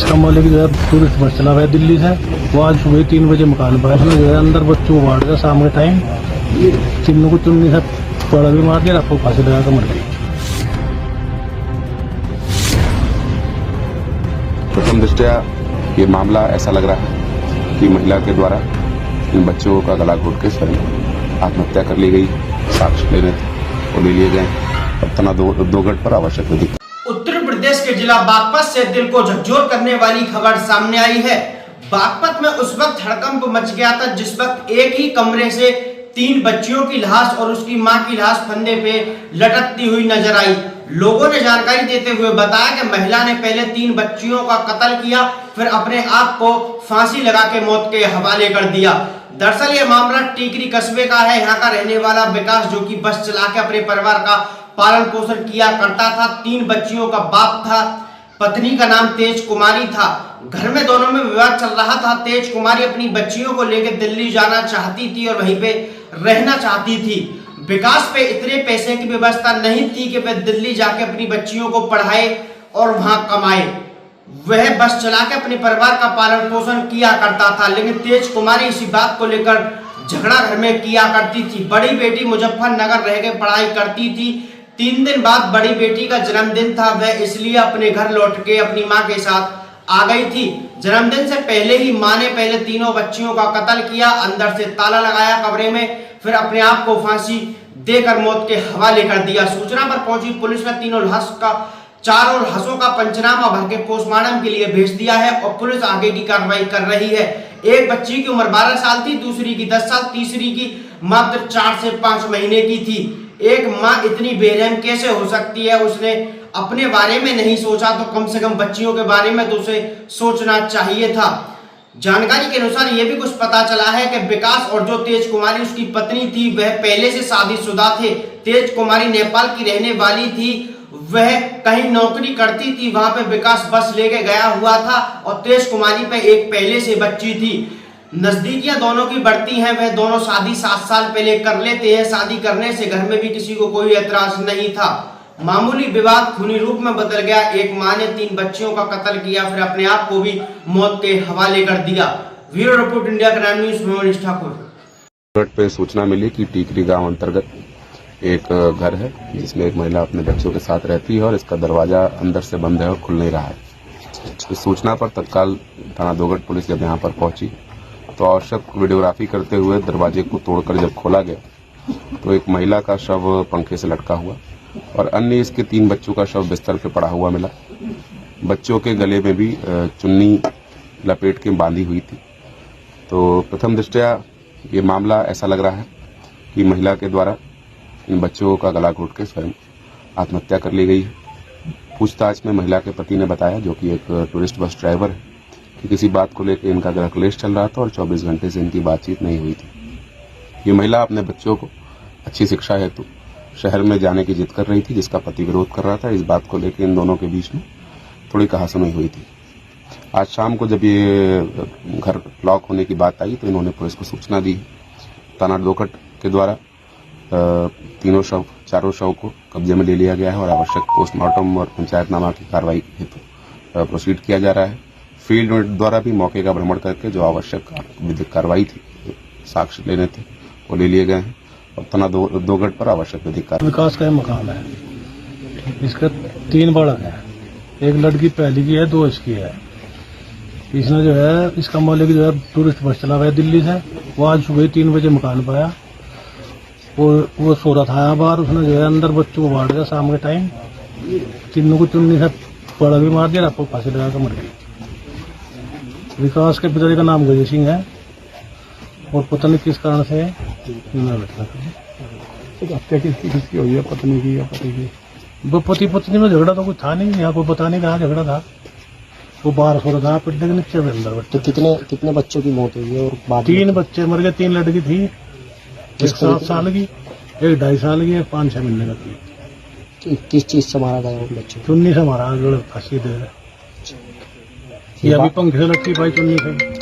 इसका मालिक जो है टूरिस्ट बस चला हुआ है दिल्ली से। वो आज सुबह 3 बजे मकान पाया, उसमें जो है अंदर बच्चों को बांट दिया शाम के टाइम। तीनों को चुन्नी से पड़ा भी मार दिया, आपको फांसी लगा कर मर गई। प्रथम दृष्टया ये मामला ऐसा लग रहा है कि महिला के द्वारा इन बच्चों का गला घोट के स्वयं आत्महत्या कर ली गई। साक्ष्य लेने वो ले लिए गए। अब थाना दोगट पर आवश्यक विधि। उत्तर प्रदेश के जिला बागपत से दिल को झकझोर करने वाली खबर सामने आई है। बागपत में उस वक्त हड़कंप मच गया था जिस वक्त एक ही कमरे से 3 बच्चियों की लाश और उसकी मां की लाश फंदे पे लटकती हुई नजर आई। लोगों ने जानकारी देते हुए बताया कि महिला ने पहले 3 बच्चियों का कत्ल किया, फिर अपने आप को फांसी लगा के मौत के हवाले कर दिया। दरअसल ये मामला टीकरी कस्बे का है। यहाँ का रहने वाला विकास, जो कि बस चला के अपने परिवार का पालन पोषण किया करता था, 3 बच्चियों का बाप था। पत्नी का नाम तेज कुमारी था। घर में दोनों में विवाद चल रहा था। तेज कुमारी अपनी बच्चियों को लेकर दिल्ली जाना चाहती थी और वहीं पे रहना चाहती थी। विकास पे इतने पैसे की व्यवस्था नहीं थी कि वह दिल्ली जाके अपनी बच्चियों को पढ़ाए और वहां कमाए। वह बस चला के अपने परिवार का पालन पोषण किया करता था, लेकिन तेज कुमारी इसी बात को लेकर झगड़ा घर में किया करती थी। बड़ी बेटी मुजफ्फरनगर रह के पढ़ाई करती थी। 3 दिन बाद बड़ी बेटी का जन्मदिन था, वह इसलिए अपने घर लौट के अपनी माँ के साथ आ गई थी। जन्मदिन से पहले ही माँ ने पहले तीनों बच्चियों का कत्ल किया, अंदर से ताला लगाया कमरे में, फिर अपने आप को फांसी देकर मौत के हवाले कर दिया। सूचना पर पहुंची पुलिस ने चारों लाशों का पंचनामा भर के पोस्टमार्टम के लिए भेज दिया है और पुलिस आगे की कार्रवाई कर रही है। एक बच्ची की उम्र 12 साल थी, दूसरी की 10 साल, तीसरी की मात्र 4 से 5 महीने की थी। एक माँ इतनी बेरहम कैसे हो सकती है? उसने अपने बारे में नहीं सोचा तो कम से कम बच्चियों के बारे में तो उसे सोचना चाहिए था। जानकारी के अनुसार यह भी कुछ पता चला है कि विकास और जो तेज कुमारी उसकी पत्नी थी, वह पहले से शादीशुदा थे। तेज कुमारी नेपाल की रहने वाली थी, वह कहीं नौकरी करती थी, वहां पे विकास बस लेके गया हुआ था और तेज कुमारी पे एक पहले से बच्ची थी। नजदीकियां दोनों की बढ़ती हैं। वह दोनों शादी 7 साल पहले कर लेते हैं। शादी करने से घर में भी किसी को कोई ऐतराज नहीं था। मामूली विवाद खूनी रूप में बदल गया। एक मां ने 3 बच्चियों का कत्ल किया, फिर अपने आप को भी मौत के हवाले कर दिया। Bureau report, India crime news, Manish Thakur. पे सूचना मिली कि टीकरी गांव अंतर्गत एक घर है जिसमें एक महिला अपने बच्चों के साथ रहती है और इसका दरवाजा अंदर से बंद है और खुल नहीं रहा है। इस सूचना पर तत्काल थाना दोगट पुलिस जब यहाँ पर पहुंची तो आवश्यक वीडियोग्राफी करते हुए दरवाजे को तोड़कर जब खोला गया तो एक महिला का शव पंखे से लटका हुआ और अन्य इसके 3 बच्चों का शव बिस्तर पे पड़ा हुआ मिला। बच्चों के गले में भी चुन्नी लपेट के बांधी हुई थी। तो प्रथम दृष्टया ये मामला ऐसा लग रहा है कि महिला के द्वारा इन बच्चों का गला घोट के स्वयं आत्महत्या कर ली गई है। पूछताछ में महिला के पति ने बताया, जो कि एक टूरिस्ट बस ड्राइवर है, कि किसी बात को लेकर इनका गृह क्लेश चल रहा था और 24 घंटे से इनकी बातचीत नहीं हुई थी। ये महिला अपने बच्चों को अच्छी शिक्षा हेतु शहर में जाने की जिद कर रही थी, जिसका पति विरोध कर रहा था। इस बात को लेकर इन दोनों के बीच में थोड़ी कहासुनी हुई थी। आज शाम को जब ये घर लॉक होने की बात आई तो इन्होंने पुलिस को सूचना दी। थाना दोगट के द्वारा चारों शव को कब्जे में ले लिया गया है और आवश्यक पोस्टमार्टम और पंचायतनामा की कार्रवाई हेतु प्रोसीड किया जा रहा है। फील्ड द्वारा भी मौके का भ्रमण करके जो आवश्यक विधिक कार्रवाई थी, साक्ष्य लेने थे, वो ले लिए गए हैं और थाना दोगट पर आवश्यक विधिक कार्रवाई। विकास का मकान है, इसका 3 बालक है। एक लड़की पहली की है, 2 इसकी है। इसने जो है इसका मालिक जो है टूरिस्ट बस चला हुआ है दिल्ली से। वो आज सुबह 3 बजे मकान पाया। वो सो रहा था बाहर। उसने जो है अंदर बच्चों को बांट दिया शाम के टाइम। तीनों को चुन्नी से पड़ा भी मार दिया, आपको फांसी लगा कर मर गई। विकास के पिता का नाम गजय सिंह है और पता नहीं किस कारण से हत्या किसकी हुई है, पत्नी की या पति की? वो पति पत्नी में झगड़ा तो कुछ था नहीं, यहाँ कोई पता नहीं कहाँ झगड़ा था। वो बाहर सो रहा था पिटने के नीचे अंदर। तो कितने बच्चों की मौत हुई है? और बाद 3 बच्चे मर गए। 3 लड़की थी, एक 7 साल की, एक 2.5 साल की, एक 5-6 महीने का थी। किस चीज से मारा गया उन बच्चों? चुन्नी से मारा, फांसी दे। ये अभी पंखे से लटकी पाई चुन्नी से।